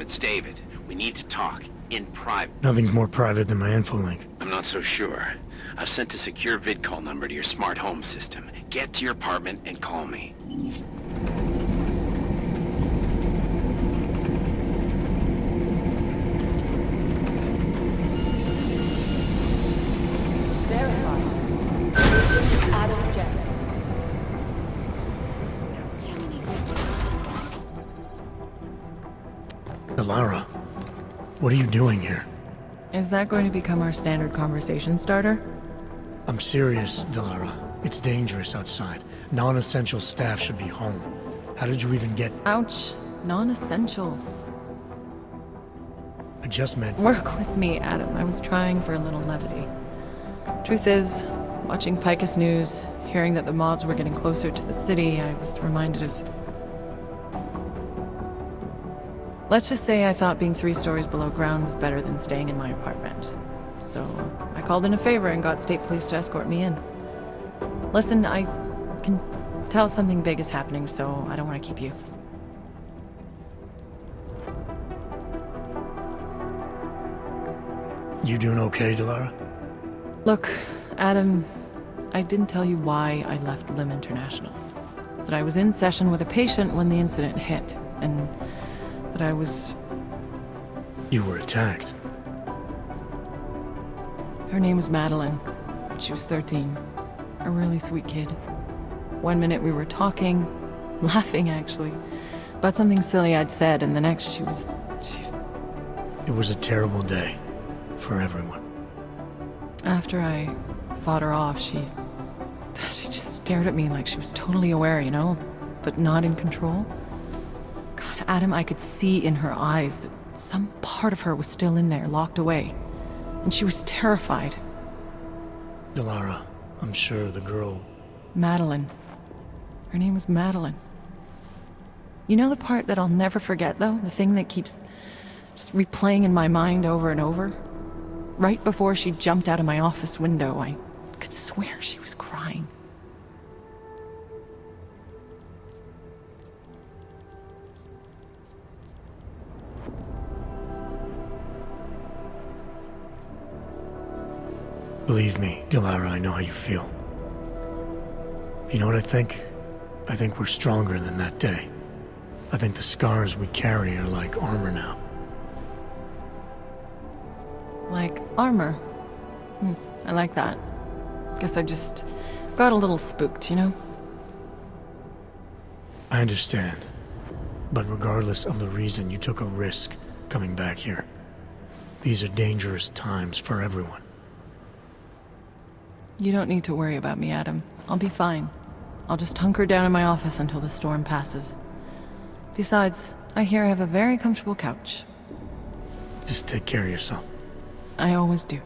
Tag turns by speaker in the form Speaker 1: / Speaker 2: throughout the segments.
Speaker 1: It's David. We need to talk. In private.
Speaker 2: Nothing's more private than my info link.
Speaker 1: I'm not so sure. I've sent a secure vid call number to your smart home system. Get to your apartment and call me.
Speaker 3: Verified. Adam Jensen.
Speaker 2: Lara, what are you doing here?
Speaker 4: Is that going to become our standard conversation starter?
Speaker 2: I'm serious, Delara. It's dangerous outside. Non-essential staff should be home. How did you even get...
Speaker 4: Ouch. Non-essential.
Speaker 2: I just meant...
Speaker 4: Work with me, Adam. I was trying for a little levity. Truth is, watching Picus News, hearing that the mobs were getting closer to the city, I was reminded of... Let's just say I thought being 3 stories below ground was better than staying in my apartment. So, I called in a favor and got state police to escort me in. Listen, I can tell something big is happening, so I don't want to keep you.
Speaker 2: You doing okay, Delara?
Speaker 4: Look, Adam, I didn't tell you why I left Lim International. That I was in session with a patient when the incident hit, and that I was...
Speaker 2: You were attacked.
Speaker 4: Her name was Madeline. She was 13. A really sweet kid. One minute we were talking, laughing actually, about something silly I'd said, and the next she was...
Speaker 2: It was a terrible day. for everyone.
Speaker 4: After I fought her off, she just stared at me like she was totally aware, you know, but not in control. God, Adam, I could see in her eyes that some part of her was still in there, locked away. And she was terrified.
Speaker 2: Delara, I'm sure the girl...
Speaker 4: Madeline. Her name was Madeline. You know the part that I'll never forget, though? The thing that keeps just replaying in my mind over and over? Right before she jumped out of my office window, I could swear she was crying.
Speaker 2: Believe me, Delara, I know how you feel. You know what I think? I think we're stronger than that day. I think the scars we carry are like armor now.
Speaker 4: Like armor? I like that. Guess I just got a little spooked, you know?
Speaker 2: I understand. But regardless of the reason, you took a risk coming back here. These are dangerous times for everyone.
Speaker 4: You don't need to worry about me, Adam. I'll be fine. I'll just hunker down in my office until the storm passes. Besides, I hear I have a very comfortable couch.
Speaker 2: Just take care of yourself.
Speaker 4: I always do.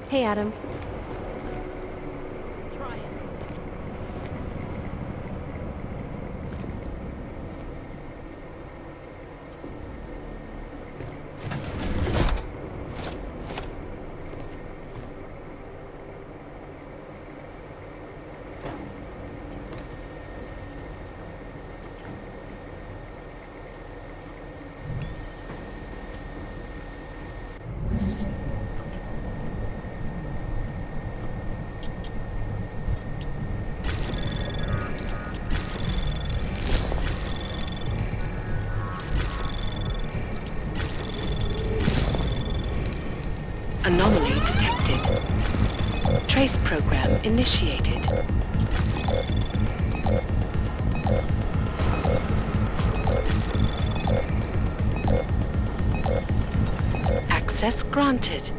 Speaker 5: Hey, Adam.
Speaker 6: Anomaly detected. Trace program initiated. Access granted.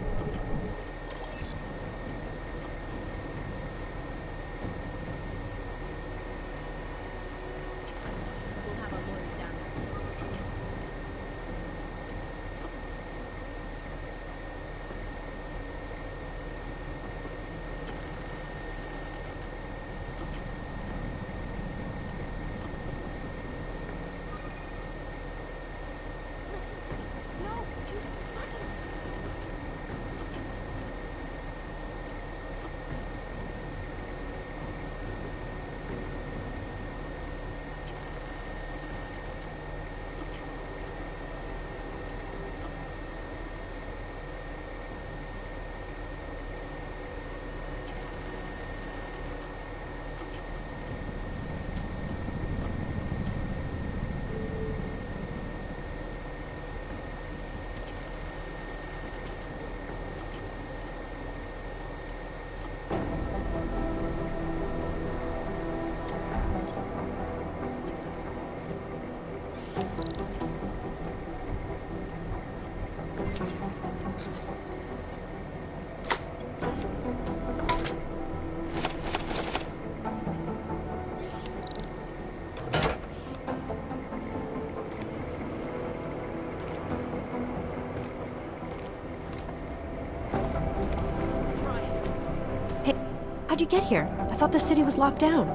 Speaker 5: How'd you get here? I thought the city was locked down.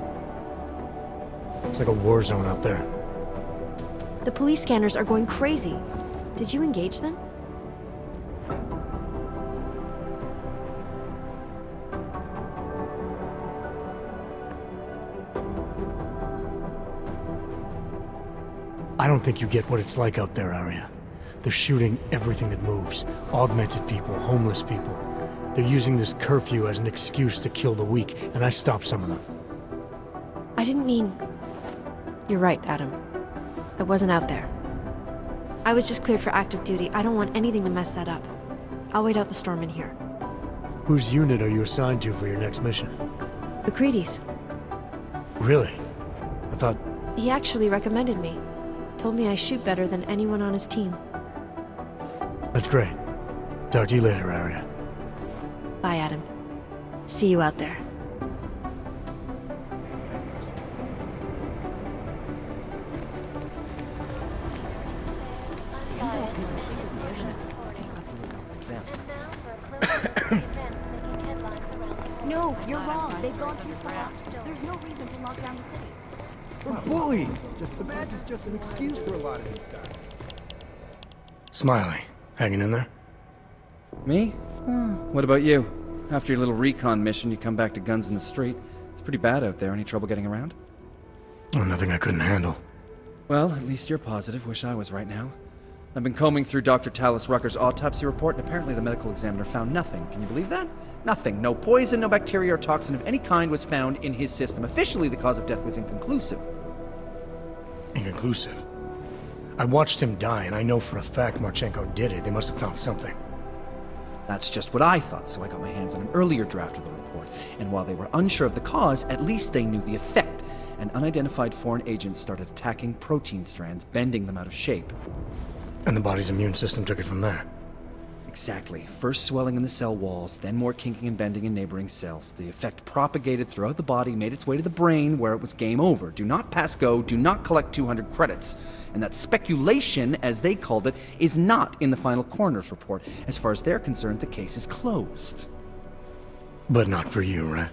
Speaker 2: It's like a war zone out there.
Speaker 5: The police scanners are going crazy. Did you engage them?
Speaker 2: I don't think you get what it's like out there, Arya. They're shooting everything that moves. Augmented people, homeless people. They're using this curfew as an excuse to kill the weak, and I stopped some of them.
Speaker 5: I didn't mean... You're right, Adam. I wasn't out there. I was just cleared for active duty. I don't want anything to mess that up. I'll wait out the storm in here.
Speaker 2: Whose unit are you assigned to for your next mission?
Speaker 5: McCready's.
Speaker 2: Really? I thought
Speaker 5: He actually recommended me. Told me I shoot better than anyone on his team.
Speaker 2: That's great. Talk to you later, Arya.
Speaker 5: Bye, Adam. See you out there.
Speaker 7: No, you're wrong. They've gone too far. There's no reason to lock down the city.
Speaker 8: We're bullies! The badge is just an excuse for a lot of these guys.
Speaker 2: Smiley, hanging in there?
Speaker 9: Me? What about you? After your little recon mission, you come back to guns in the street. It's pretty bad out there. Any trouble getting around?
Speaker 2: Oh, nothing I couldn't handle.
Speaker 9: Well, at least you're positive. Wish I was right now. I've been combing through Dr. Tallis Rucker's autopsy report, and apparently the medical examiner found nothing. Can you believe that? Nothing. No poison, no bacteria or toxin of any kind was found in his system. Officially, the cause of death was inconclusive.
Speaker 2: Inconclusive? I watched him die, and I know for a fact Marchenko did it. They must have found something.
Speaker 9: That's just what I thought, so I got my hands on an earlier draft of the report. And while they were unsure of the cause, at least they knew the effect. An unidentified foreign agent started attacking protein strands, bending them out of shape.
Speaker 2: And the body's immune system took it from there.
Speaker 9: Exactly. First swelling in the cell walls, then more kinking and bending in neighboring cells. The effect propagated throughout the body, made its way to the brain, where it was game over. Do not pass go, do not collect 200 credits. And that speculation, as they called it, is not in the final coroner's report. As far as they're concerned, the case is closed.
Speaker 2: But not for you, right?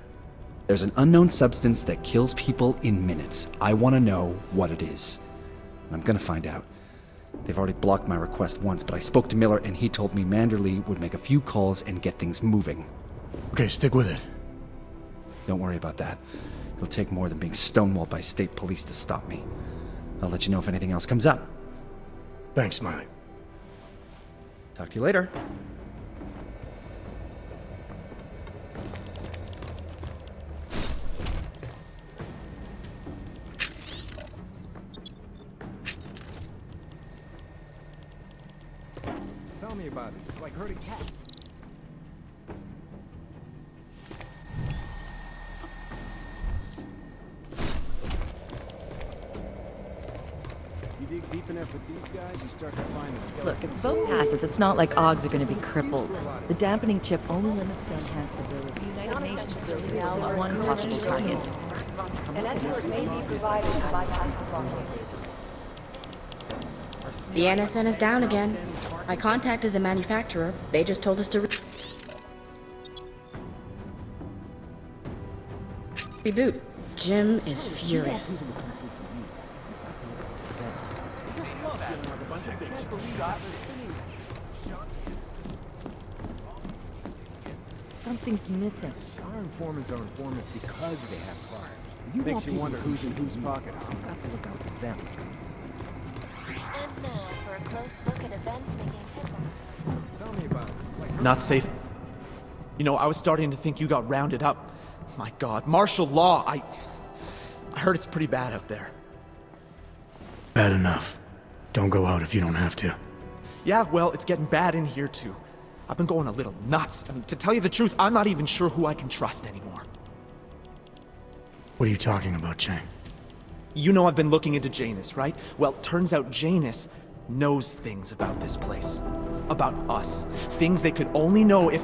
Speaker 9: There's an unknown substance that kills people in minutes. I want to know what it is. And I'm gonna find out. They've already blocked my request once, but I spoke to Miller and he told me Manderley would make a few calls and get things moving.
Speaker 2: Okay, stick with it.
Speaker 9: Don't worry about that. It'll take more than being stonewalled by state police to stop me. I'll let you know if anything else comes up.
Speaker 2: Thanks, Smiley.
Speaker 9: Talk to you later.
Speaker 8: Tell me about it. It's like herding cats. You dig deep enough with these guys, you start to find the skeleton.
Speaker 10: Look, if the boat passes, it's not like AUGs are going to be crippled. The dampening chip only limits gun stability. The United Nations gives us one possible target.
Speaker 3: An escort may be provided to bypass the blockade.
Speaker 7: The NSN is down again. I contacted the manufacturer. They just told us to reboot. Jim is furious.
Speaker 10: Something's missing.
Speaker 8: Our informants are informants because they have priors. Makes you wonder who's in whose pocket. I've got to look out for them.
Speaker 11: And now for a close look at events making headlines.
Speaker 8: Tell me about it. Like
Speaker 12: Not safe. You know, I was starting to think you got rounded up. My God, martial law, I heard it's pretty bad out there.
Speaker 2: Bad enough. Don't go out if you don't have to.
Speaker 12: Yeah, well, it's getting bad in here too. I've been going a little nuts. I mean, to tell you the truth, I'm not even sure who I can trust anymore.
Speaker 2: What are you talking about, Chang?
Speaker 12: You know I've been looking into Janus, right? Well, turns out Janus knows things about this place. About us. Things they could only know if...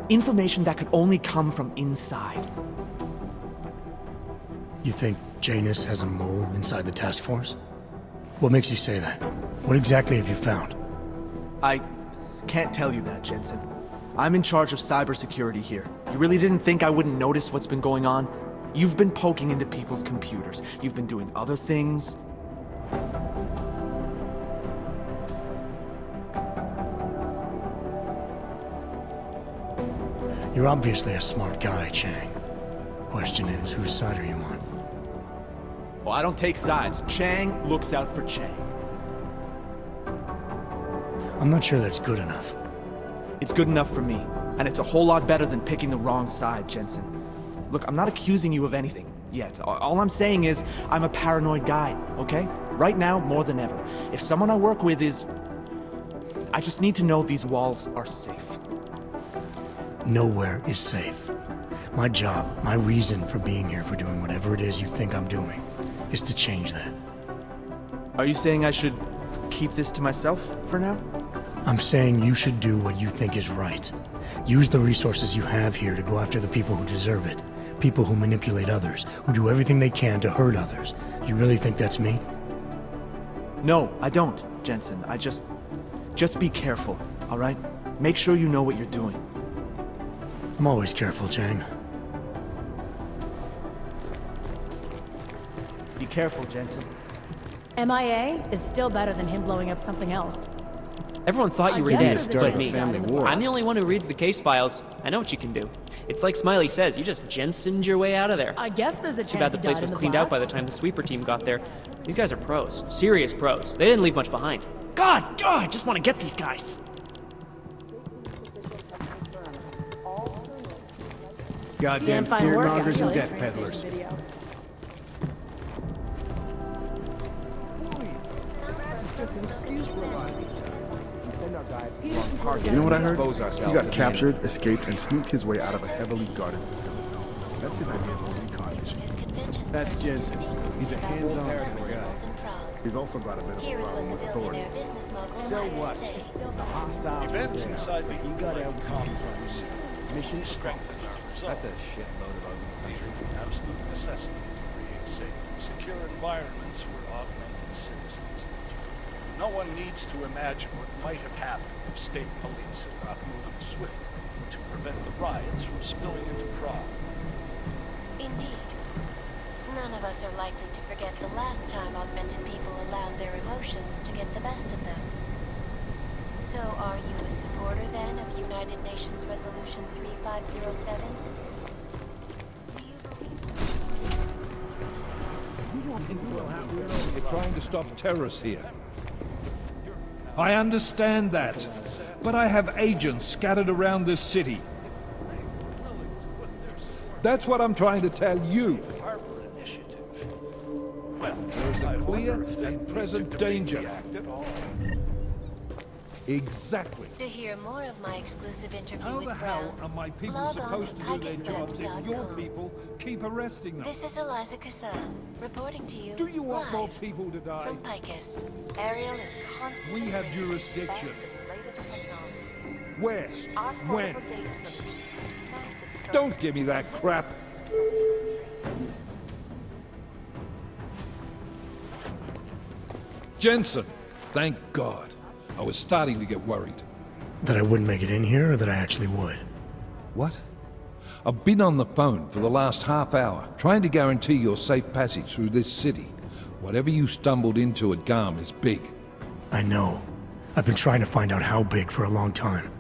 Speaker 12: Information that could only come from inside.
Speaker 2: You think Janus has a mole inside the task force? What makes you say that? What exactly have you found?
Speaker 12: I can't tell you that, Jensen. I'm in charge of cybersecurity here. You really didn't think I wouldn't notice what's been going on? You've been poking into people's computers. You've been doing other things.
Speaker 2: You're obviously a smart guy, Chang. Question is, whose side are you on?
Speaker 12: Well, I don't take sides. Chang looks out for Chang.
Speaker 2: I'm not sure that's good enough.
Speaker 12: It's good enough for me, and it's a whole lot better than picking the wrong side, Jensen. Look, I'm not accusing you of anything yet. All I'm saying is I'm a paranoid guy, okay? Right now, more than ever. If someone I work with is... I just need to know these walls are safe.
Speaker 2: Nowhere is safe. My job, my reason for being here, for doing whatever it is you think I'm doing, is to change that.
Speaker 12: Are you saying I should keep this to myself for now?
Speaker 2: I'm saying you should do what you think is right. Use the resources you have here to go after the people who deserve it. People who manipulate others, who do everything they can to hurt others. You really think that's me?
Speaker 12: No, I don't, Jensen. Just be careful, all right? Make sure you know what you're doing.
Speaker 2: I'm always careful, Chang.
Speaker 12: Be careful, Jensen.
Speaker 13: MIA is still better than him blowing up something else.
Speaker 14: Everyone thought you were
Speaker 13: I
Speaker 14: dead,
Speaker 13: guess
Speaker 14: but me.
Speaker 8: war.
Speaker 14: I'm the only one who reads the case files. I know what you can do. It's like Smiley says, you just Jensened your way out of there.
Speaker 13: I guess there's a
Speaker 14: Too bad
Speaker 13: chance
Speaker 14: the
Speaker 13: he
Speaker 14: place
Speaker 13: died
Speaker 14: was
Speaker 13: in the
Speaker 14: cleaned out by the
Speaker 13: blast.
Speaker 14: time the sweeper team got there. These guys are pros. Serious pros. They didn't leave much behind. God, I just want to get these guys.
Speaker 8: Goddamn
Speaker 13: Fine work,
Speaker 8: fear-mongers and
Speaker 13: actually.
Speaker 8: death peddlers.
Speaker 15: You know what I heard? He got captured, escaped, and sneaked his way out of a heavily guarded facility. That's his idea of a recon mission.
Speaker 8: That's Jensen. He's a hands-on kind of guy.
Speaker 15: He's also got a bit of a problem with authority.
Speaker 8: So what? The hostile
Speaker 16: Events inside the
Speaker 8: you gotta have comms on this. Mission
Speaker 16: strengthen our resolve.
Speaker 8: That's a shitload of ugly country.
Speaker 16: Absolute necessity to create safe and secure environments for augmented citizens. No one needs to imagine what might have happened if state police had not moved swift to prevent the riots from spilling into Prague.
Speaker 11: Indeed. None of us are likely to forget the last time augmented people allowed their emotions to get the best of them. So are you a supporter then of United Nations Resolution 3507?
Speaker 16: We're trying to stop terrorists here. I understand that, but I have agents scattered around this city. That's what I'm trying to tell you. Well, there's a clear and present danger. Exactly.
Speaker 11: To hear more of my exclusive interview
Speaker 16: How
Speaker 11: with
Speaker 16: the
Speaker 11: Brown,
Speaker 16: hell are my people
Speaker 11: log on to
Speaker 16: supposed to do their jobs if your
Speaker 11: pacifist.com.
Speaker 16: people keep arresting them?
Speaker 11: This is Eliza Cassan, reporting to you
Speaker 16: Do you want
Speaker 11: live
Speaker 16: more people to die?
Speaker 11: from Picus. Ariel is constantly
Speaker 16: We have
Speaker 11: bringing you the
Speaker 16: jurisdiction.
Speaker 11: best of the latest technology.
Speaker 16: Where?
Speaker 11: Our
Speaker 16: When?
Speaker 11: portable data solutions have massive storage.
Speaker 16: Don't give me that crap. Jensen, thank God. I was starting to get worried.
Speaker 2: That I wouldn't make it in here, or that I actually would?
Speaker 16: What? I've been on the phone for the last half hour, trying to guarantee your safe passage through this city. Whatever you stumbled into at GAM is big.
Speaker 2: I know. I've been trying to find out how big for a long time.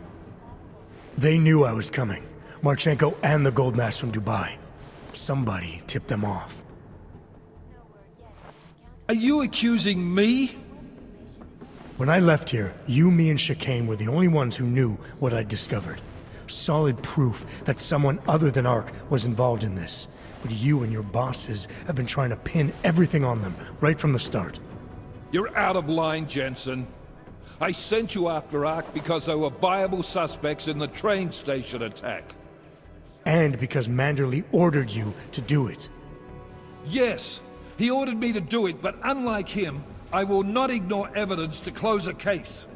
Speaker 2: They knew I was coming. Marchenko and the gold mask from Dubai. Somebody tipped them off.
Speaker 16: Are you accusing me?
Speaker 2: When I left here, you, me, and Chicane were the only ones who knew what I'd discovered. Solid proof that someone other than Ark was involved in this. But you and your bosses have been trying to pin everything on them, right from the start.
Speaker 16: You're out of line, Jensen. I sent you after Ark because there were viable suspects in the train station attack.
Speaker 2: And because Manderley ordered you to do it.
Speaker 16: Yes, he ordered me to do it, but unlike him, I will not ignore evidence to close a case.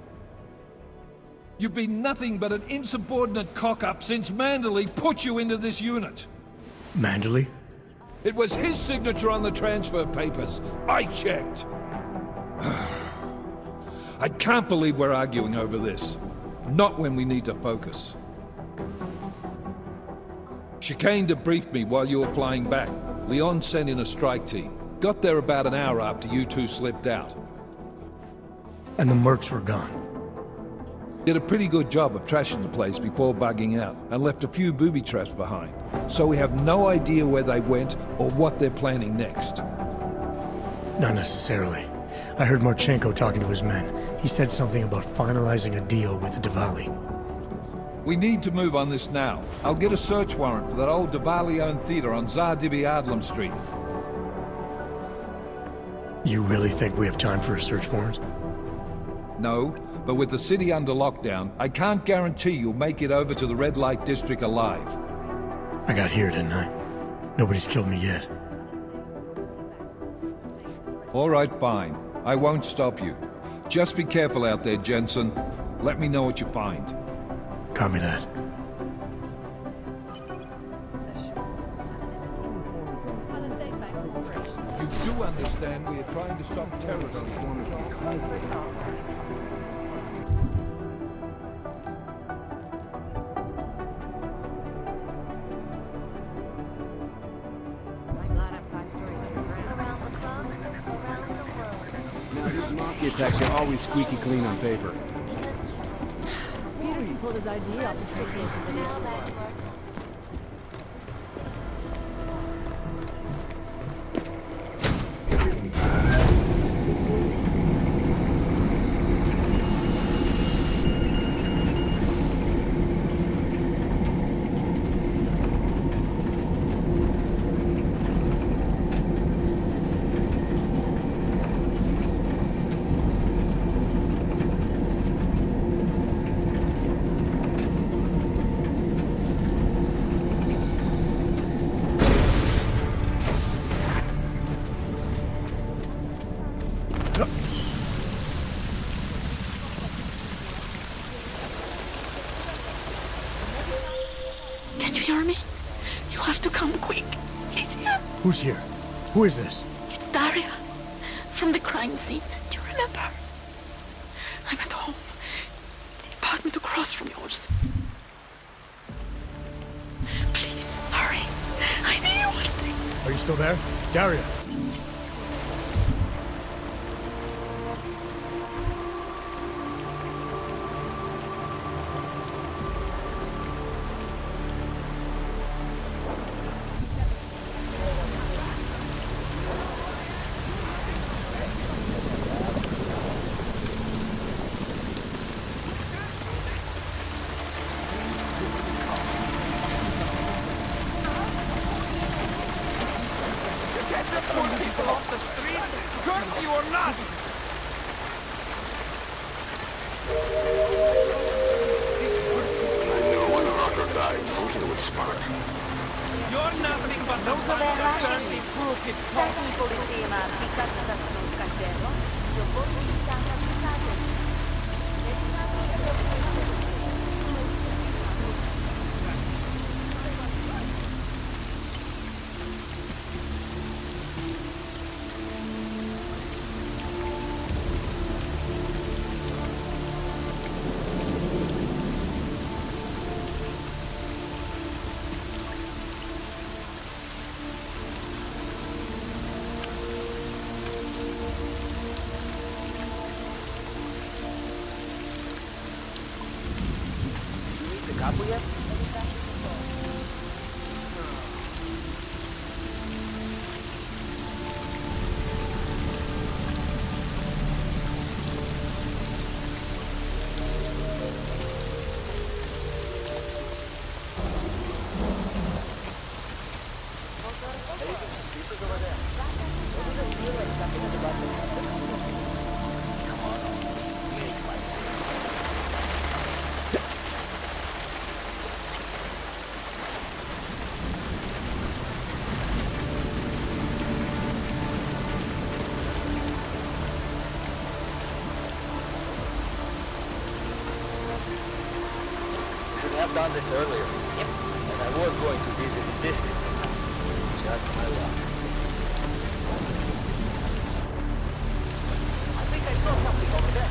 Speaker 16: You've been nothing but an insubordinate cock-up since Manderley put you into this unit.
Speaker 2: Manderley?
Speaker 16: It was his signature on the transfer papers. I checked. I can't believe we're arguing over this. Not when we need to focus. Chicane debriefed me while you were flying back. Leon sent in a strike team. Got there about an hour after you two slipped out.
Speaker 2: And the mercs were gone.
Speaker 16: Did a pretty good job of trashing the place before bugging out, and left a few booby traps behind. So we have no idea where they went or what they're planning next.
Speaker 2: Not necessarily. I heard Marchenko talking to his men. He said something about finalizing a deal with the Diwali.
Speaker 16: We need to move on this now. I'll get a search warrant for that old Diwali-owned theater on Zardibi Adlam Street.
Speaker 2: You really think we have time for a search warrant?
Speaker 16: No, but with the city under lockdown, I can't guarantee you'll make it over to the red light district alive.
Speaker 2: I got here, didn't I? Nobody's killed me yet.
Speaker 17: All right, fine. I won't stop you. Just be careful out there, Jensen. Let me know what you find.
Speaker 2: Copy that.
Speaker 17: You do understand we are trying to stop terrorism because they are.
Speaker 8: These mafia attacks are always squeaky clean on paper.
Speaker 13: Peterson pulled his ID off the Tracy video.
Speaker 6: Can you hear me? You have to come quick. He's here.
Speaker 2: Who's here? Who is this?
Speaker 6: It's Daria. From the crime scene. Do you remember? I'm at home. The apartment across from yours. Please, hurry. I need you one thing.
Speaker 2: Are you still there? Daria!
Speaker 18: I've done this earlier. Yep. And I was going to visit the distance. Just my luck. I think I saw something over there.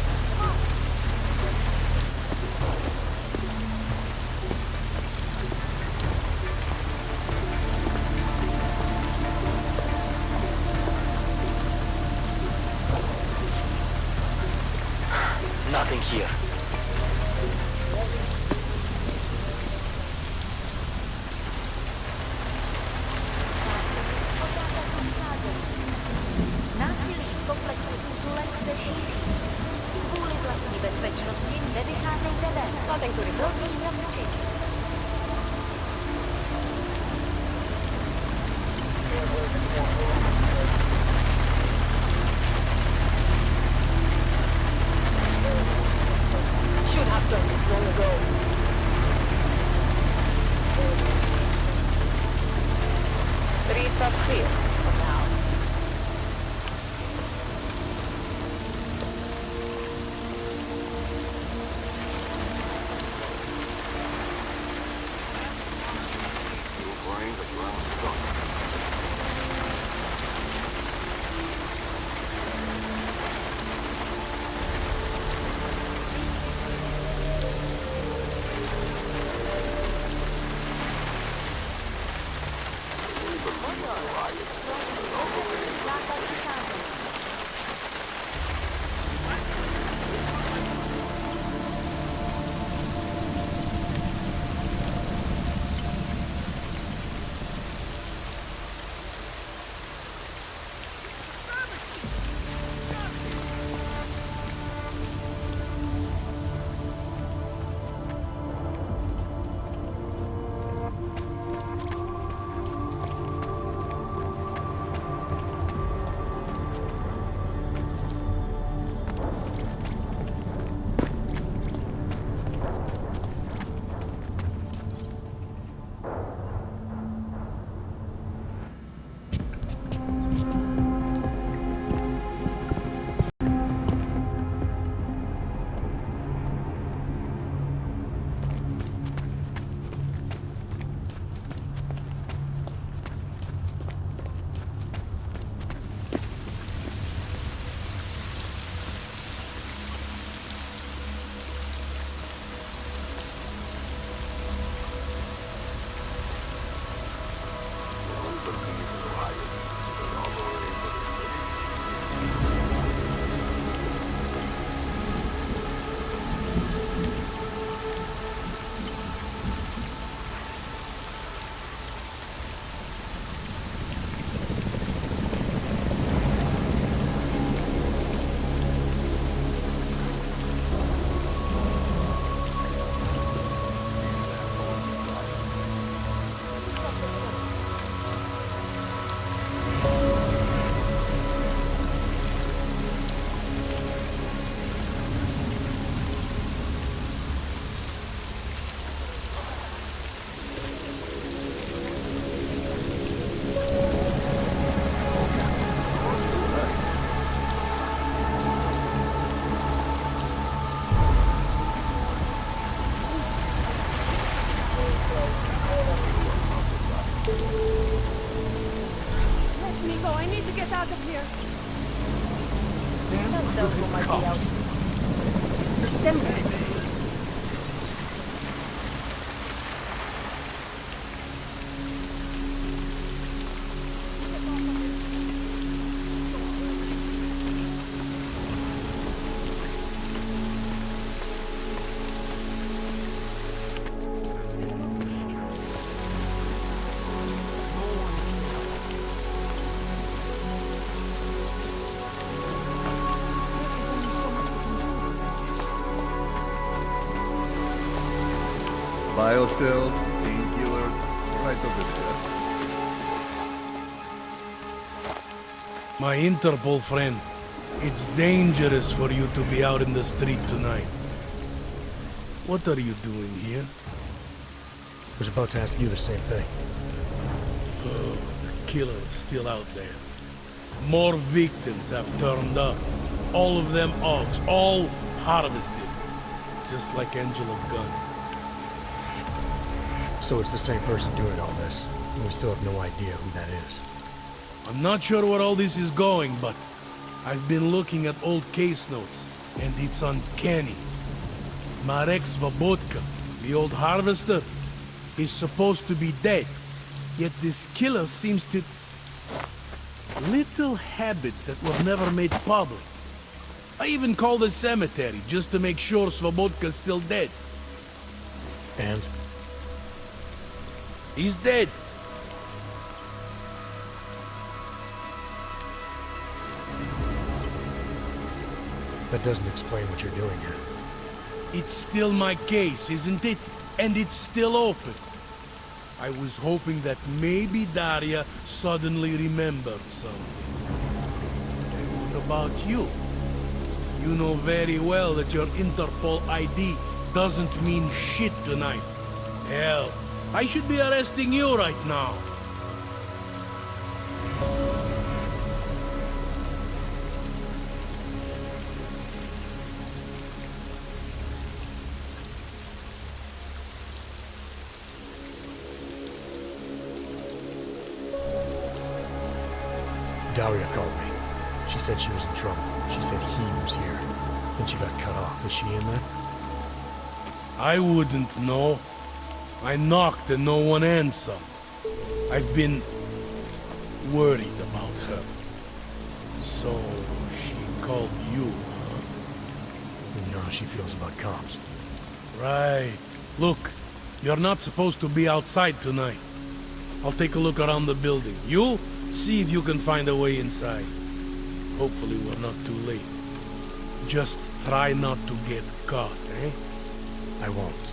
Speaker 18: Nothing here.
Speaker 6: Should have done this long ago. But it's up here for now.
Speaker 15: Bioshells, painkillers, right over there.
Speaker 19: My Interpol friend, it's dangerous for you to be out in the street tonight. What are you doing here?
Speaker 2: I was about to ask you the same thing.
Speaker 19: Oh, the killer is still out there. More victims have turned up. All of them Augs, all harvested. Just like Angela Gunn.
Speaker 2: So it's the same person doing all this, and we still have no idea who that is.
Speaker 19: I'm not sure where all this is going, but I've been looking at old case notes, and it's uncanny. Marek Svobotka, the old harvester, is supposed to be dead, yet this killer seems to... Little habits that were never made public. I even called the cemetery just to make sure Svobodka's still dead.
Speaker 2: And?
Speaker 19: He's dead.
Speaker 2: That doesn't explain what you're doing here.
Speaker 19: It's still my case, isn't it? And it's still open. I was hoping that maybe Daria suddenly remembered something. And what about you? You know very well that your Interpol ID doesn't mean shit tonight. Hell, I should be arresting you right now.
Speaker 2: Daria called me. She said she was in trouble. She said he was here. Then she got cut off. Is she in there?
Speaker 19: I wouldn't know. I knocked and no one answered. I've been worried about her. So she called you, huh?
Speaker 2: You know how she feels about cops.
Speaker 19: Right. Look, you're not supposed to be outside tonight. I'll take a look around the building. You see if you can find a way inside. Hopefully we're not too late. Just try not to get caught, eh?
Speaker 2: I won't.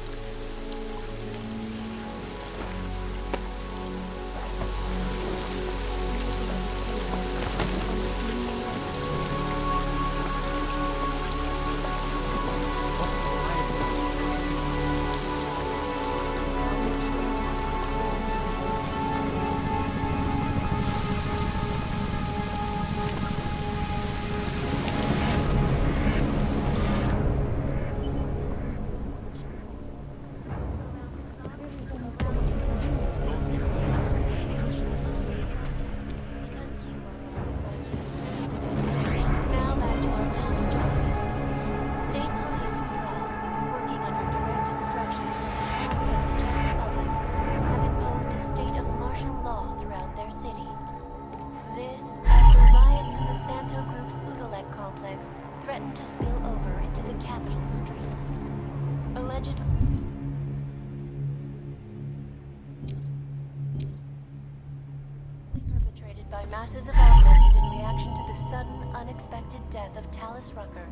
Speaker 11: Masses of augmented in reaction to the sudden, unexpected death of Tallis Rucker.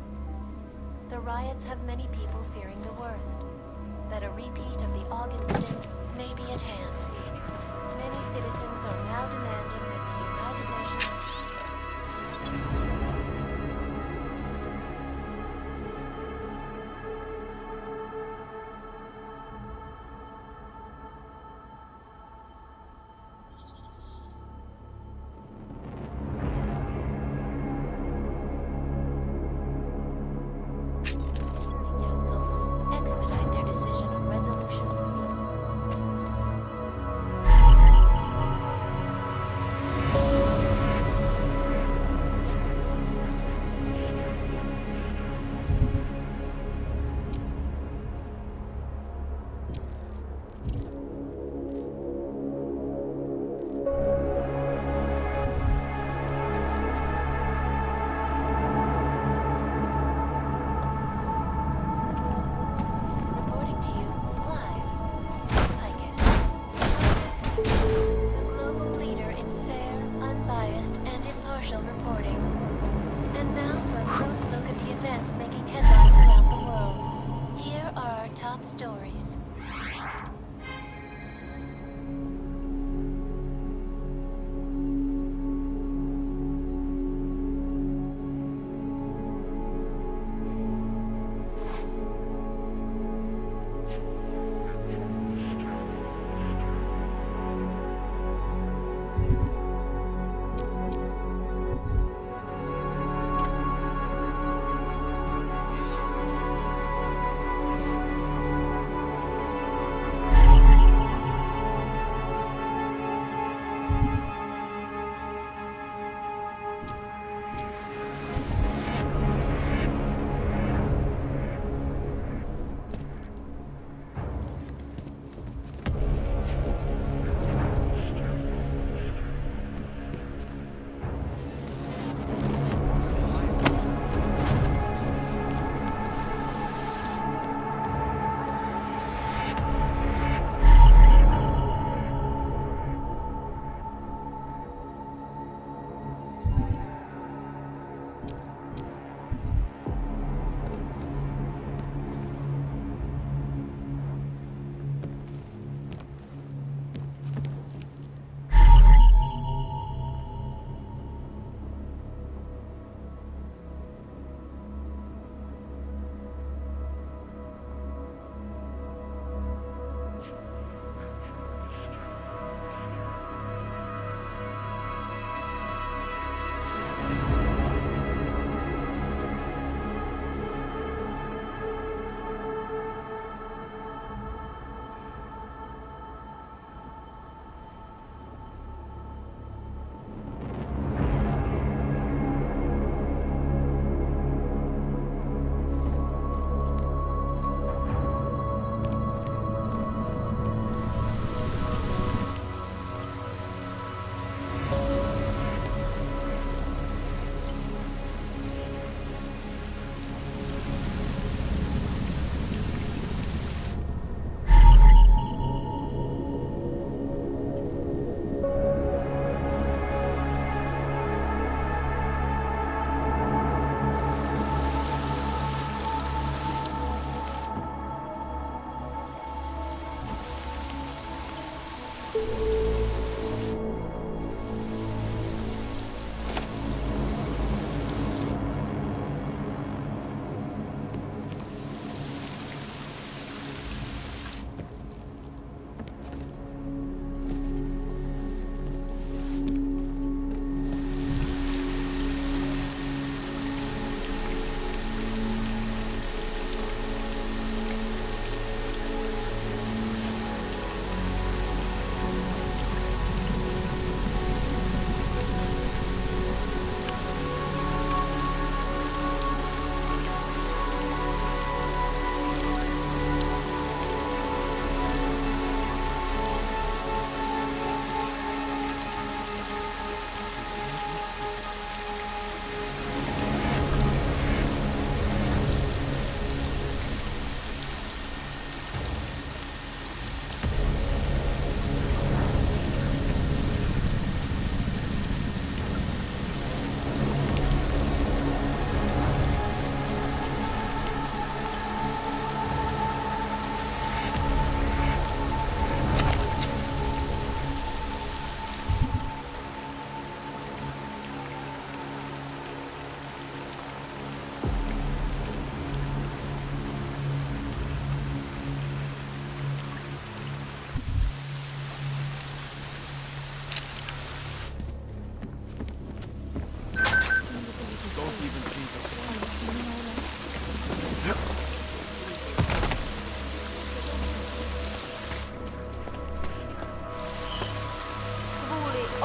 Speaker 11: The riots have many people fearing the worst, that a repeat of the Aug incident may be at hand. Many citizens are now demanding that the United Nations...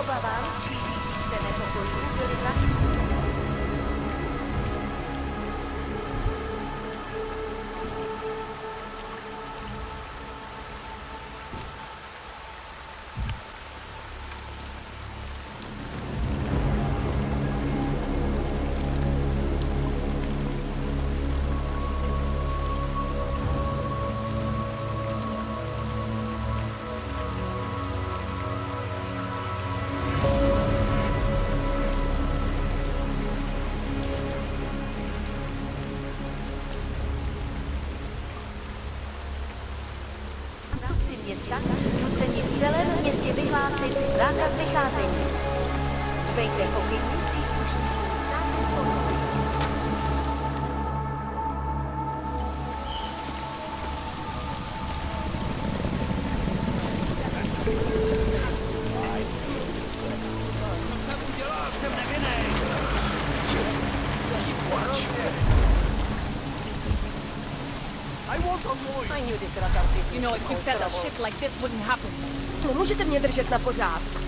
Speaker 3: obavám šíří se nepokoj civilizací. Města nuceni v celém městě vyhlásit zákaz vycházení. Dbejte pokynů příslušníků státní kontroly.
Speaker 13: I knew this was out. You know, if you said that shit like this wouldn't happen. Můžete mě držet na pořádku.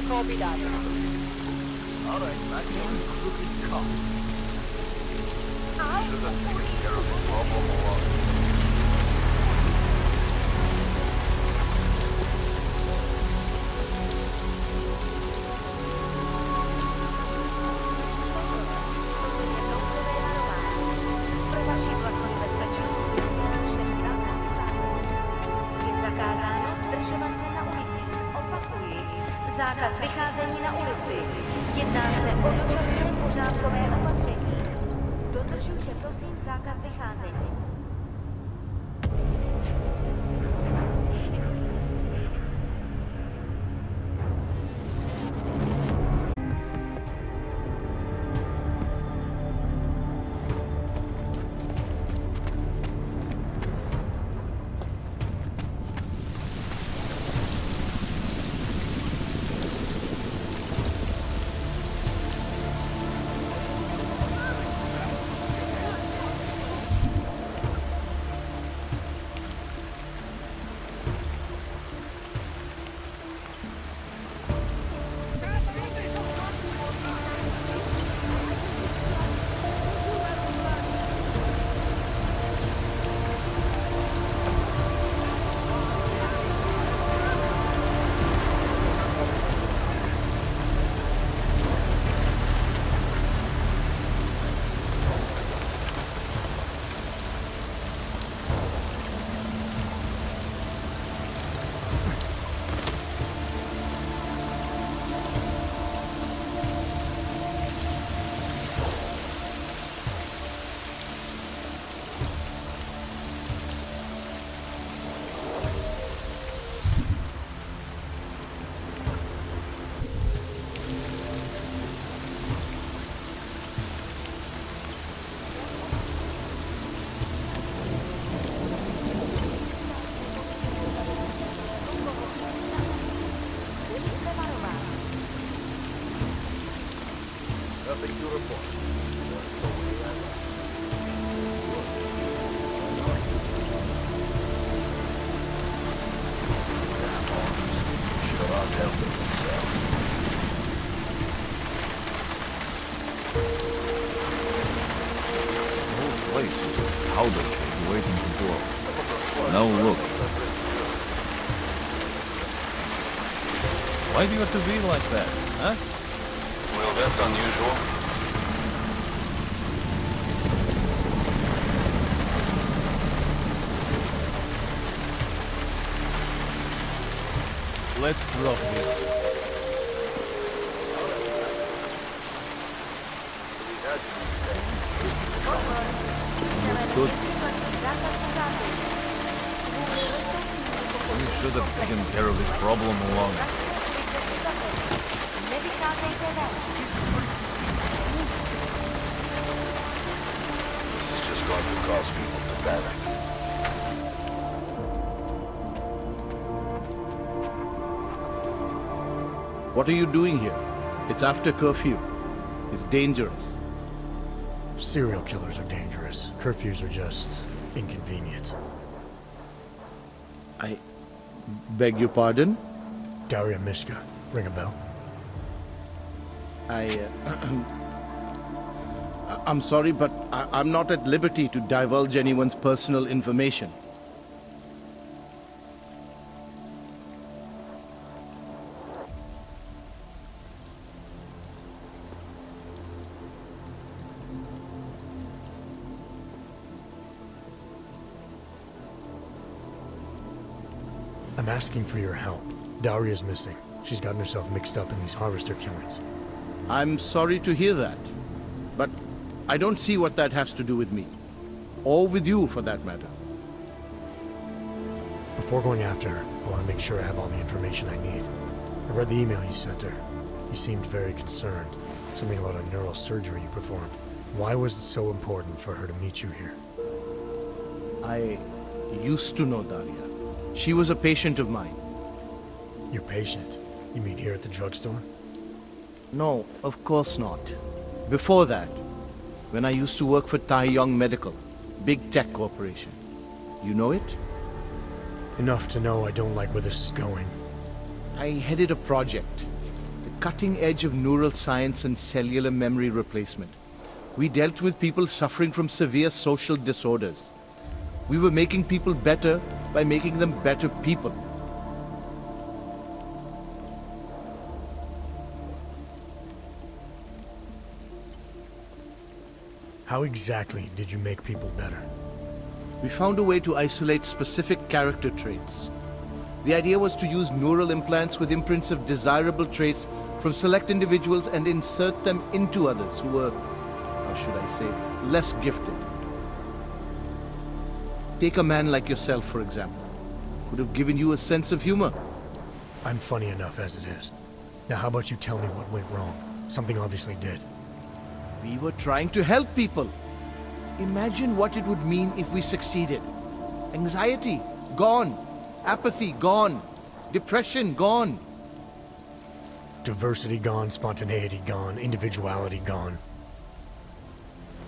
Speaker 13: Copy that.
Speaker 16: All right, back in crooked cops. Should have taken care of the problem alone.
Speaker 3: Zákaz vycházení na ulici. Jedná se o dočasné pořádkové opatření. Dodržujte prosím zákaz vycházení.
Speaker 16: Nothing to report. Should have helped themselves.
Speaker 20: The whole place is a powder keg waiting to blow. Now look. Why do you have to be like that, huh?
Speaker 16: Well, that's unusual.
Speaker 20: Let's drop this. Understood. We should have taken care of this problem long ago.
Speaker 16: This is just going to cause people to panic.
Speaker 21: What are you doing here? It's after curfew. It's dangerous.
Speaker 2: Serial killers are dangerous. Curfews are just inconvenient.
Speaker 21: I beg your pardon?
Speaker 2: Daria Mishka. Ring a bell?
Speaker 21: I'm sorry, but I'm not at liberty to divulge anyone's personal information.
Speaker 2: I'm asking for your help. Daria's missing. She's gotten herself mixed up in these harvester killings.
Speaker 21: I'm sorry to hear that, but I don't see what that has to do with me. Or with you, for that matter.
Speaker 2: Before going after her, I want to make sure I have all the information I need. I read the email you sent her. You seemed very concerned. Something about a neural surgery you performed. Why was it so important for her to meet you here?
Speaker 21: I used to know Daria. She was a patient of mine.
Speaker 2: Your patient? You mean here at the drugstore?
Speaker 21: No, of course not. Before that, when I used to work for Taeyong Medical, big tech corporation. You know it?
Speaker 2: Enough to know I don't like where this is going.
Speaker 21: I headed a project, the cutting edge of neural science and cellular memory replacement. We dealt with people suffering from severe social disorders. We were making people better by making them better people.
Speaker 2: How exactly did you make people better?
Speaker 21: We found a way to isolate specific character traits. The idea was to use neural implants with imprints of desirable traits from select individuals and insert them into others who were, how should I say, less gifted. Take a man like yourself, for example. Could have given you a sense of humor.
Speaker 2: I'm funny enough as it is. Now how about you tell me what went wrong? Something obviously did.
Speaker 21: We were trying to help people. Imagine what it would mean if we succeeded. Anxiety, gone. Apathy, gone. Depression, gone.
Speaker 2: Diversity gone, spontaneity gone, individuality gone.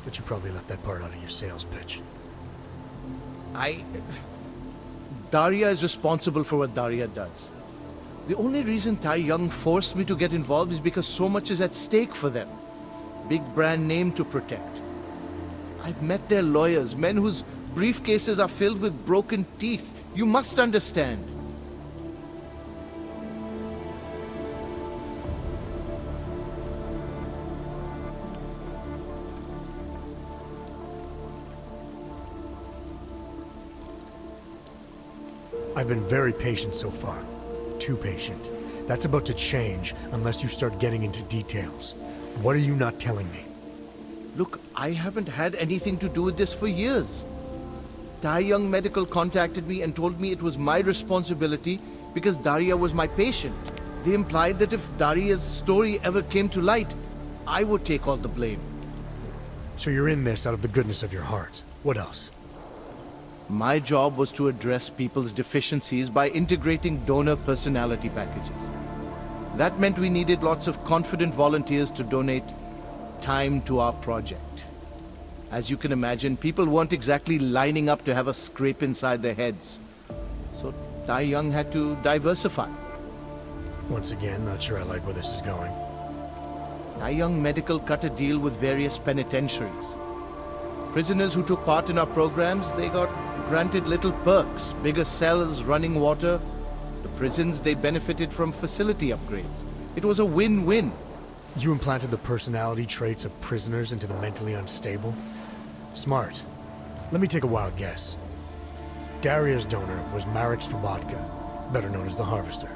Speaker 2: But you probably left that part out of your sales pitch.
Speaker 21: Daria is responsible for what Daria does. The only reason Taeyong forced me to get involved is because so much is at stake for them. Big brand name to protect. I've met their lawyers, men whose briefcases are filled with broken teeth. You must understand.
Speaker 2: I've been very patient so far. Too patient. That's about to change unless you start getting into details. What are you not telling me?
Speaker 21: Look, I haven't had anything to do with this for years. Taeyong Medical contacted me and told me it was my responsibility because Daria was my patient. They implied that if Daria's story ever came to light, I would take all the blame.
Speaker 2: So you're in this out of the goodness of your heart. What else?
Speaker 21: My job was to address people's deficiencies by integrating donor personality packages. That meant we needed lots of confident volunteers to donate time to our project. As you can imagine, people weren't exactly lining up to have a scrape inside their heads. So Taeyong had to diversify.
Speaker 2: Once again, not sure I like where this is going.
Speaker 21: Taeyong Medical cut a deal with various penitentiaries. Prisoners who took part in our programs, they got granted little perks, bigger cells, running water. The prisons, they benefited from facility upgrades. It was a win-win.
Speaker 2: You implanted the personality traits of prisoners into the mentally unstable? Smart. Let me take a wild guess. Daria's donor was Marek Svobotka, better known as the Harvester.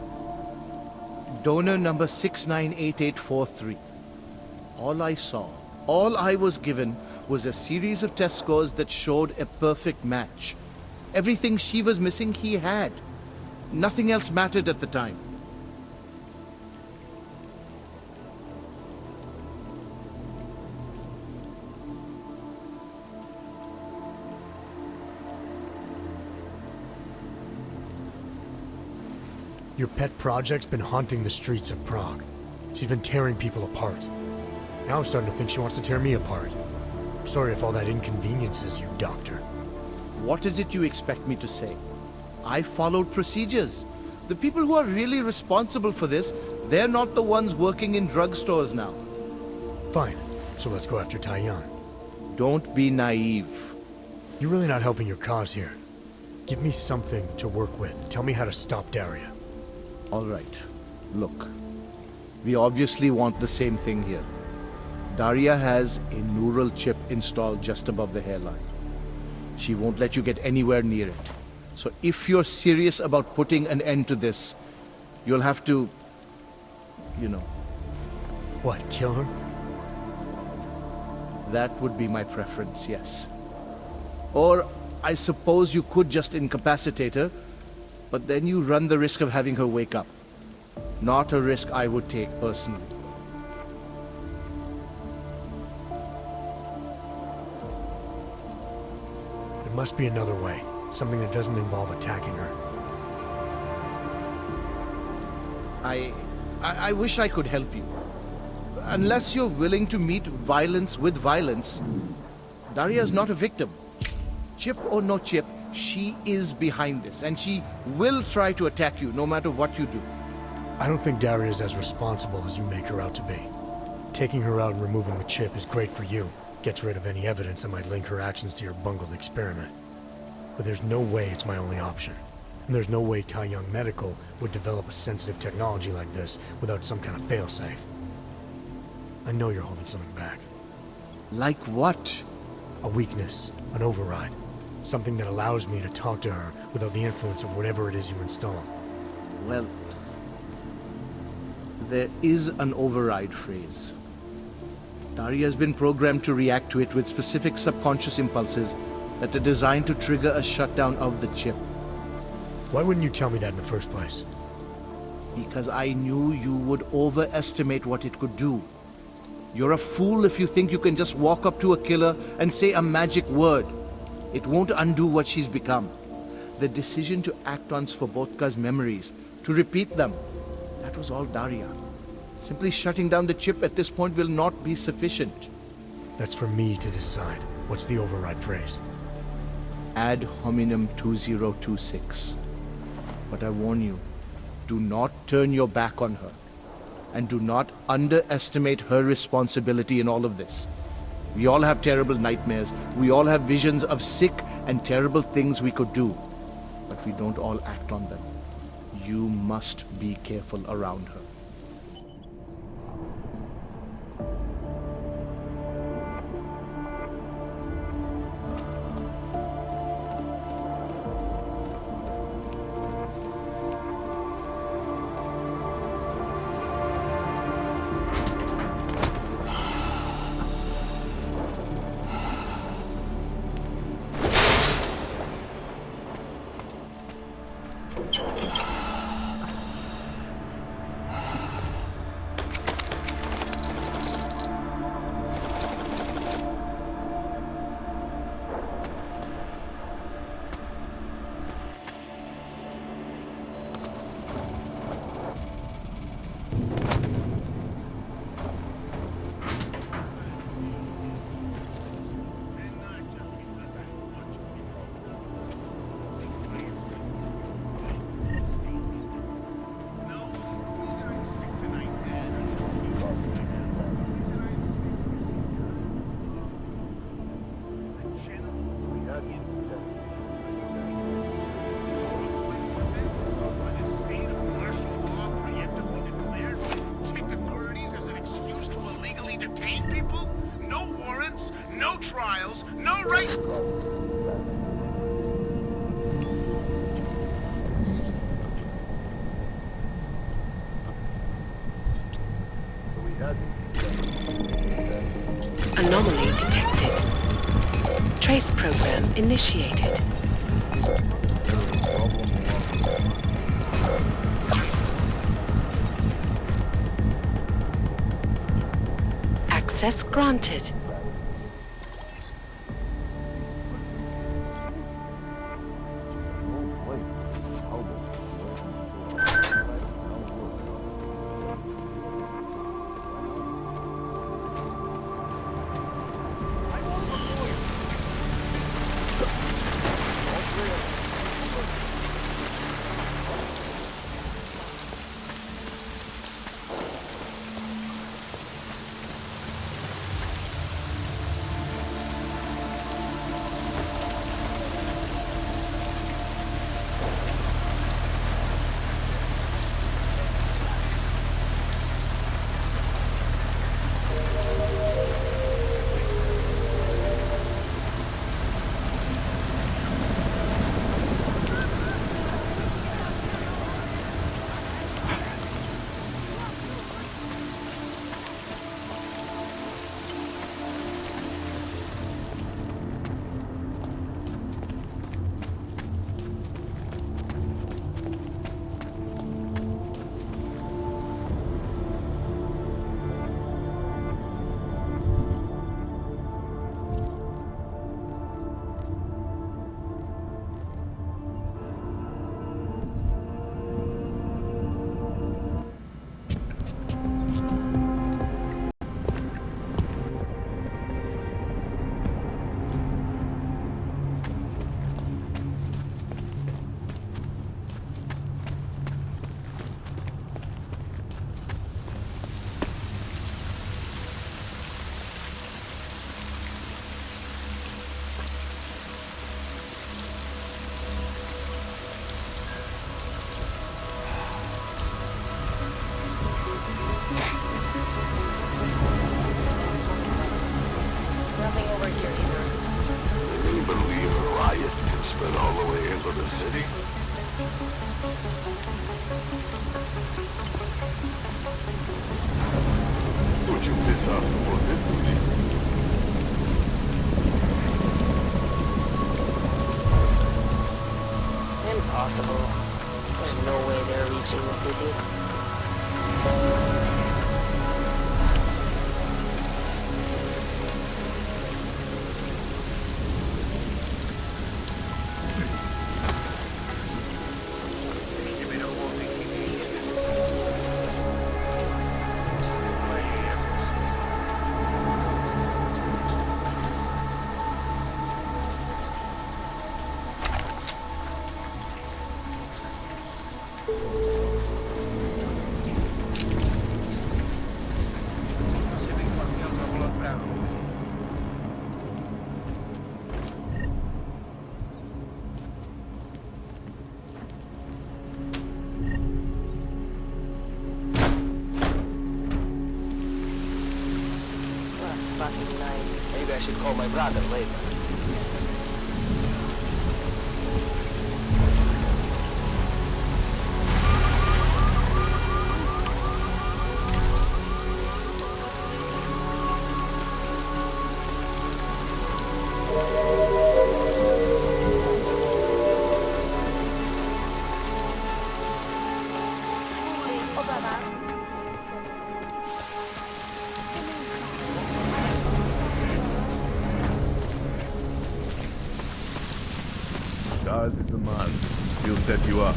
Speaker 21: Donor number 698843. All I saw, all I was given, was a series of test scores that showed a perfect match. Everything she was missing, he had. Nothing else mattered at the time.
Speaker 2: Your pet project's been haunting the streets of Prague. She's been tearing people apart. Now I'm starting to think she wants to tear me apart. I'm sorry if all that inconveniences you, Doctor.
Speaker 21: What is it you expect me to say? I followed procedures. The people who are really responsible for this, they're not the ones working in drugstores now.
Speaker 2: Fine. So let's go after Taiyan.
Speaker 21: Don't be naive.
Speaker 2: You're really not helping your cause here. Give me something to work with. Tell me how to stop Daria.
Speaker 21: All right. Look. We obviously want the same thing here. Daria has a neural chip installed just above the hairline. She won't let you get anywhere near it. So if you're serious about putting an end to this, you'll have to, you know.
Speaker 2: What, kill her?
Speaker 21: That would be my preference, yes. Or I suppose you could just incapacitate her, but then you run the risk of having her wake up. Not a risk I would take personally.
Speaker 2: There must be another way. Something that doesn't involve attacking her.
Speaker 21: I wish I could help you. Unless you're willing to meet violence with violence, Daria's not a victim. Chip or no chip, she is behind this, and she will try to attack you no matter what you do.
Speaker 2: I don't think Daria is as responsible as you make her out to be. Taking her out and removing the chip is great for you. Gets rid of any evidence that might link her actions to your bungled experiment. But there's no way it's my only option. And there's no way Taiyang Medical would develop a sensitive technology like this without some kind of failsafe. I know you're holding something back.
Speaker 21: Like what?
Speaker 2: A weakness, an override. Something that allows me to talk to her without the influence of whatever it is you install.
Speaker 21: Well, there is an override phrase. Daria has been programmed to react to it with specific subconscious impulses that are designed to trigger a shutdown of the chip.
Speaker 2: Why wouldn't you tell me that in the first place?
Speaker 21: Because I knew you would overestimate what it could do. You're a fool if you think you can just walk up to a killer and say a magic word. It won't undo what she's become. The decision to act on Svobodka's memories, to repeat them, that was all Daria. Simply shutting down the chip at this point will not be sufficient.
Speaker 2: That's for me to decide. What's the override phrase?
Speaker 21: Ad hominem 2026. But I warn you, do not turn your back on her. And do not underestimate her responsibility in all of this. We all have terrible nightmares. We all have visions of sick and terrible things we could do. But we don't all act on them. You must be careful around her.
Speaker 1: Anomaly detected. Trace program initiated. Access granted.
Speaker 4: Been all the way into the city? Would you piss off before this duty?
Speaker 18: Impossible. There's no way they're reaching the city. Maybe I should call my brother later.
Speaker 15: Stars is the man. He'll set you up.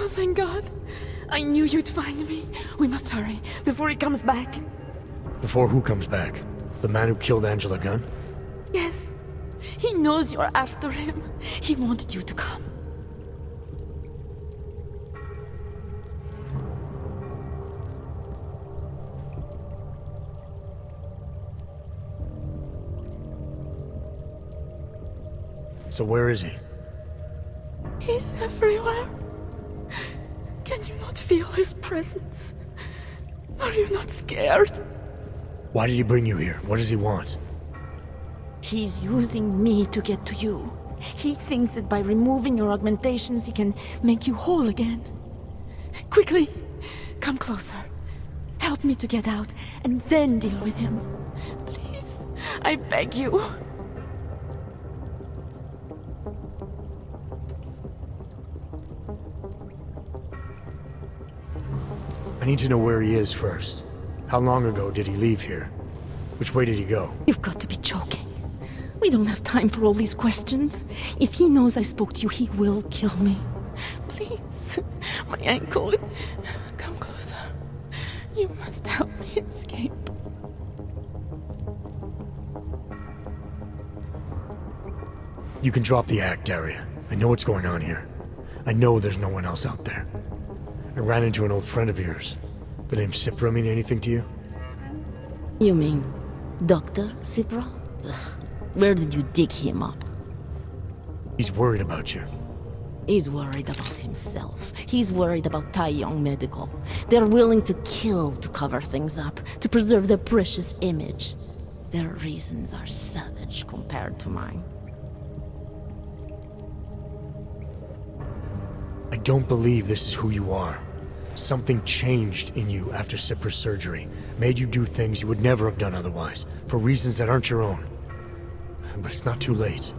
Speaker 6: Oh, thank God. I knew you'd find me. We must hurry, before he comes back.
Speaker 2: Before who comes back? The man who killed Angela Gunn?
Speaker 6: Yes. He knows you're after him. He wanted you to come.
Speaker 2: So where is he?
Speaker 6: He's everywhere. Can you not feel his presence? Are you not scared?
Speaker 2: Why did he bring you here? What does he want?
Speaker 6: He's using me to get to you. He thinks that by removing your augmentations, he can make you whole again. Quickly, come closer. Help me to get out, and then deal with him. Please, I beg you.
Speaker 2: I need to know where he is first. How long ago did he leave here? Which way did he go?
Speaker 6: You've got to be joking. We don't have time for all these questions. If he knows I spoke to you, he will kill me. Please, my ankle. Come closer. You must help me escape.
Speaker 2: You can drop the act, Daria. I know what's going on here. I know there's no one else out there. I ran into an old friend of yours. The name Cipra mean anything to you?
Speaker 6: You mean Dr. Cipra? Where did you dig him up?
Speaker 2: He's worried about you.
Speaker 6: He's worried about himself. He's worried about Tai Yong Medical. They're willing to kill to cover things up, to preserve their precious image. Their reasons are savage compared to mine.
Speaker 2: I don't believe this is who you are. Something changed in you after Cipra's surgery, made you do things you would never have done otherwise, for reasons that aren't your own. But it's not too late.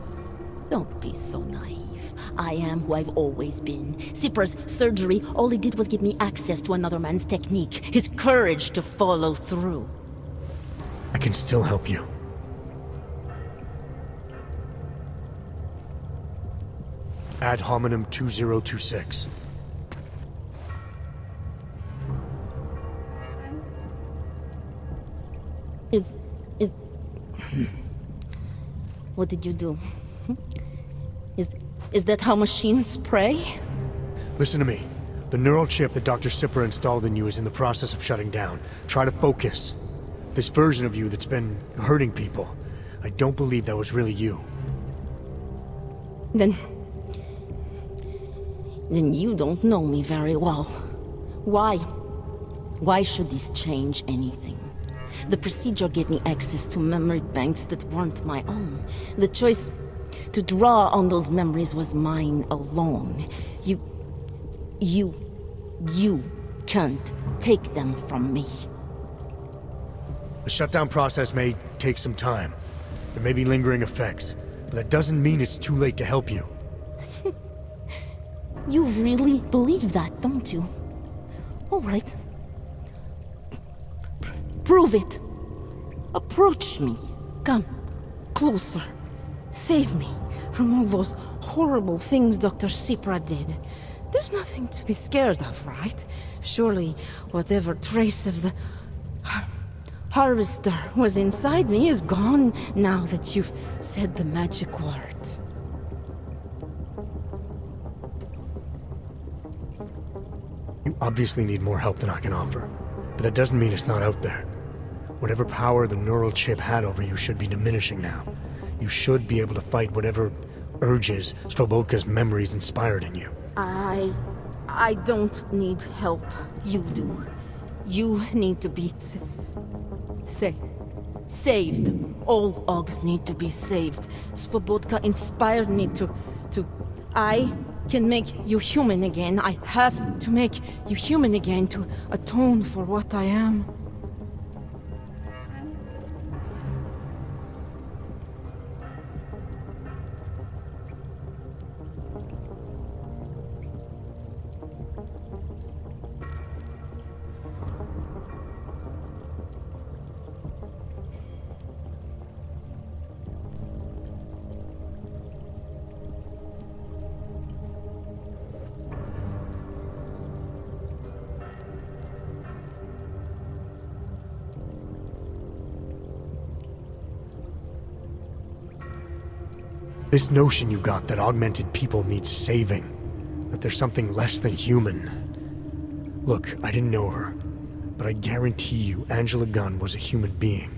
Speaker 6: Don't be so naive. I am who I've always been. Cipra's surgery, all it did was give me access to another man's technique, his courage to follow through.
Speaker 2: I can still help you. Ad hominem 2026.
Speaker 6: What did you do? Is that how machines pray?
Speaker 2: Listen to me. The neural chip that Dr. Cipra installed in you is in the process of shutting down. Try to focus. This version of you that's been hurting people, I don't believe that was really you.
Speaker 6: Then you don't know me very well. Why? Why should this change anything? The procedure gave me access to memory banks that weren't my own. The choice to draw on those memories was mine alone. You can't take them from me.
Speaker 2: The shutdown process may take some time. There may be lingering effects, but that doesn't mean it's too late to help you.
Speaker 6: You really believe that, don't you? All right. Prove it. Approach me. Come. Closer. Save me from all those horrible things Dr. Cipra did. There's nothing to be scared of, right? Surely whatever trace of the harvester was inside me is gone now that you've said the magic words.
Speaker 2: You obviously need more help than I can offer, but that doesn't mean it's not out there. Whatever power the neural chip had over you should be diminishing now. You should be able to fight whatever urges Svobodka's memories inspired in you.
Speaker 6: I don't need help. You do. You need to be saved. All Augs need to be saved. Svobodka inspired me to... I can make you human again. I have to make you human again to atone for what I am.
Speaker 2: This notion you got that augmented people need saving, that there's something less than human. Look, I didn't know her, but I guarantee you Angela Gunn was a human being.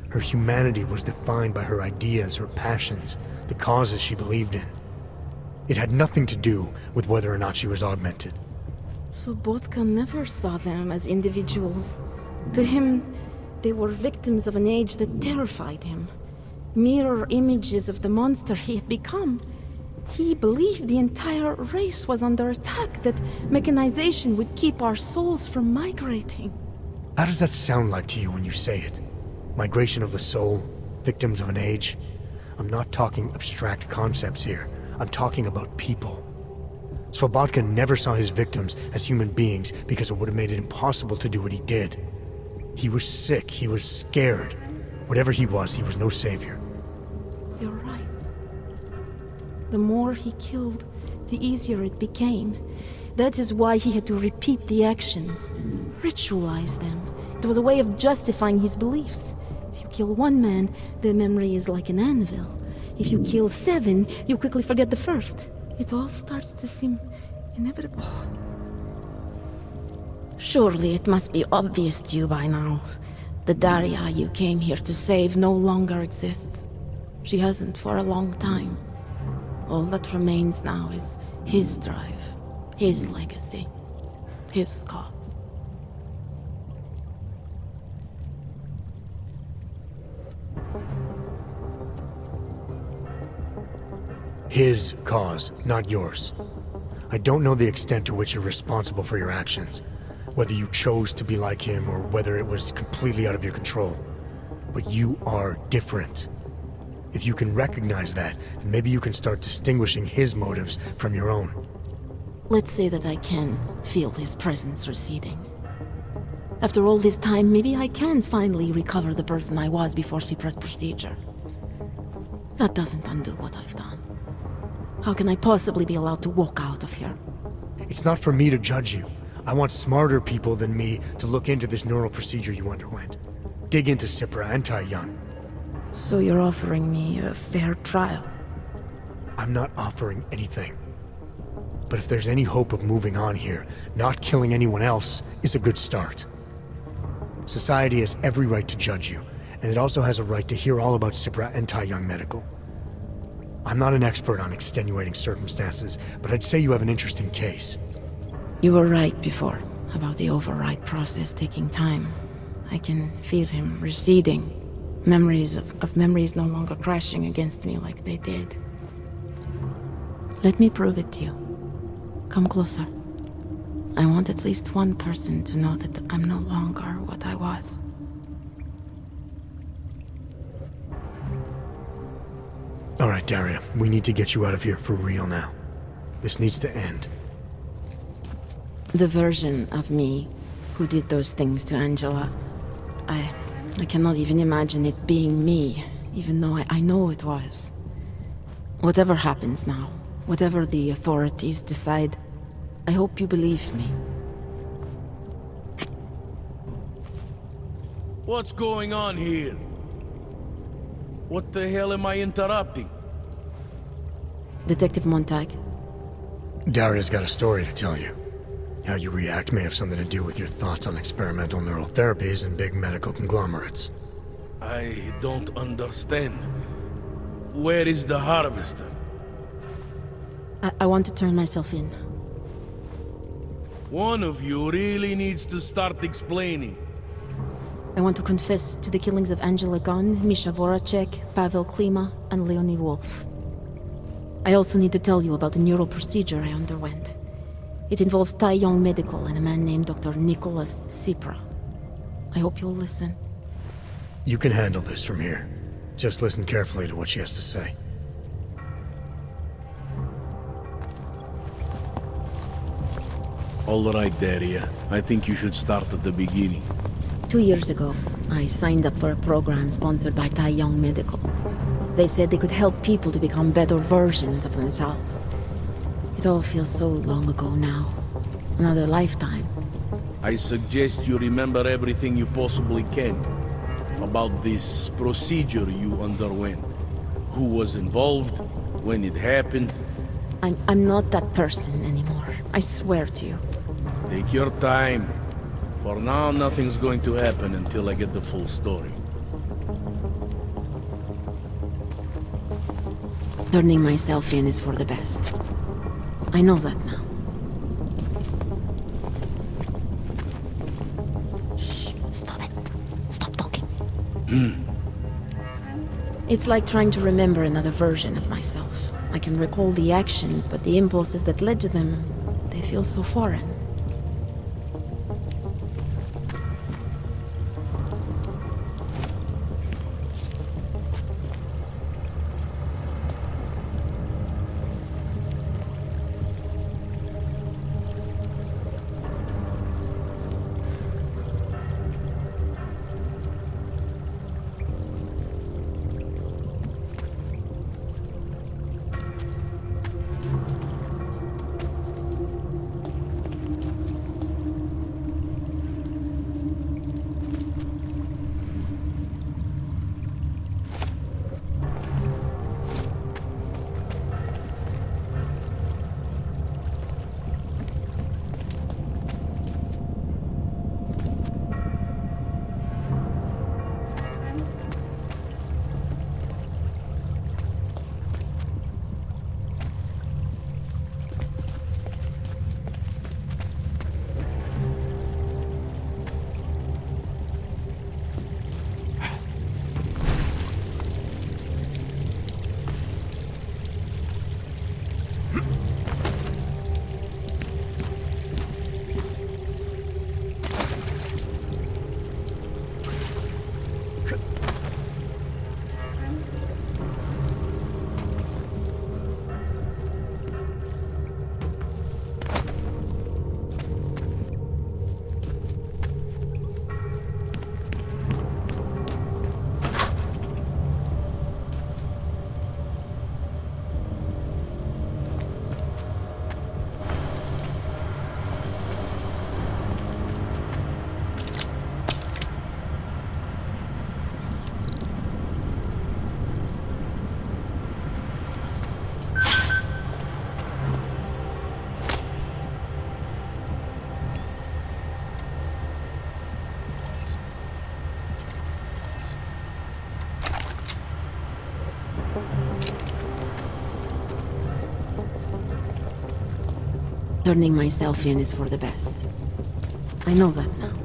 Speaker 2: Her humanity was defined by her ideas, her passions, the causes she believed in. It had nothing to do with whether or not she was augmented.
Speaker 6: Svobodka never saw them as individuals. To him, they were victims of an age that terrified him. Mirror images of the monster he had become. He believed the entire race was under attack, that mechanization would keep our souls from migrating.
Speaker 2: How does that sound like to you when you say it? Migration of the soul? Victims of an age? I'm not talking abstract concepts here. I'm talking about people. Svobodka never saw his victims as human beings because it would have made it impossible to do what he did. He was sick, he was scared. Whatever he was no savior.
Speaker 6: You're right. The more he killed, the easier it became. That is why he had to repeat the actions, ritualize them. It was a way of justifying his beliefs. If you kill one man, the memory is like an anvil. If you kill 7, you quickly forget the first. It all starts to seem inevitable. Surely it must be obvious to you by now. The Daria you came here to save no longer exists. She hasn't for a long time. All that remains now is his drive, his legacy, his cause.
Speaker 2: His cause, not yours. I don't know the extent to which you're responsible for your actions, whether you chose to be like him or whether it was completely out of your control. But you are different. If you can recognize that, then maybe you can start distinguishing his motives from your own.
Speaker 6: Let's say that I can feel his presence receding. After all this time, maybe I can finally recover the person I was before she pressed procedure. That doesn't undo what I've done. How can I possibly be allowed to walk out of here?
Speaker 2: It's not for me to judge you. I want smarter people than me to look into this neural procedure you underwent. Dig into Cipra and Tai Young.
Speaker 6: So you're offering me a fair trial?
Speaker 2: I'm not offering anything. But if there's any hope of moving on here, not killing anyone else is a good start. Society has every right to judge you, and it also has a right to hear all about Cipra and Tai Young Medical. I'm not an expert on extenuating circumstances, but I'd say you have an interesting case.
Speaker 6: You were right before, about the override process taking time. I can feel him receding. Memories of memories no longer crashing against me like they did. Let me prove it to you. Come closer. I want at least one person to know that I'm no longer what I was.
Speaker 2: All right, Daria, we need to get you out of here for real now. This needs to end.
Speaker 6: The version of me who did those things to Angela, I cannot even imagine it being me, even though I know it was. Whatever happens now, whatever the authorities decide, I hope you believe me.
Speaker 19: What's going on here? What the hell am I interrupting?
Speaker 6: Detective Montag.
Speaker 2: Daria's got a story to tell you. How you react may have something to do with your thoughts on experimental neural therapies and big medical conglomerates.
Speaker 19: I don't understand. Where is the harvester?
Speaker 6: I want to turn myself in.
Speaker 19: One of you really needs to start explaining.
Speaker 6: I want to confess to the killings of Angela Gunn, Misha Voracek, Pavel Klima, and Leonie Wolf. I also need to tell you about the neural procedure I underwent. It involves Tai Young Medical and a man named Dr. Nicholas Cipra. I hope you'll listen.
Speaker 2: You can handle this from here. Just listen carefully to what she has to say.
Speaker 19: All right, Daria. I think you should start at the beginning.
Speaker 6: 2 years ago, I signed up for a program sponsored by Tai Young Medical. They said they could help people to become better versions of themselves. It all feels so long ago now. Another lifetime.
Speaker 19: I suggest you remember everything you possibly can about this procedure you underwent. Who was involved, when it happened.
Speaker 6: I'm not that person anymore. I swear to you.
Speaker 19: Take your time. For now, nothing's going to happen until I get the full story.
Speaker 6: Turning myself in is for the best. I know that now. Shh, stop it. Stop talking. It's like trying to remember another version of myself. I can recall the actions, but the impulses that led to them, they feel so foreign. Turning myself in is for the best. I know that now.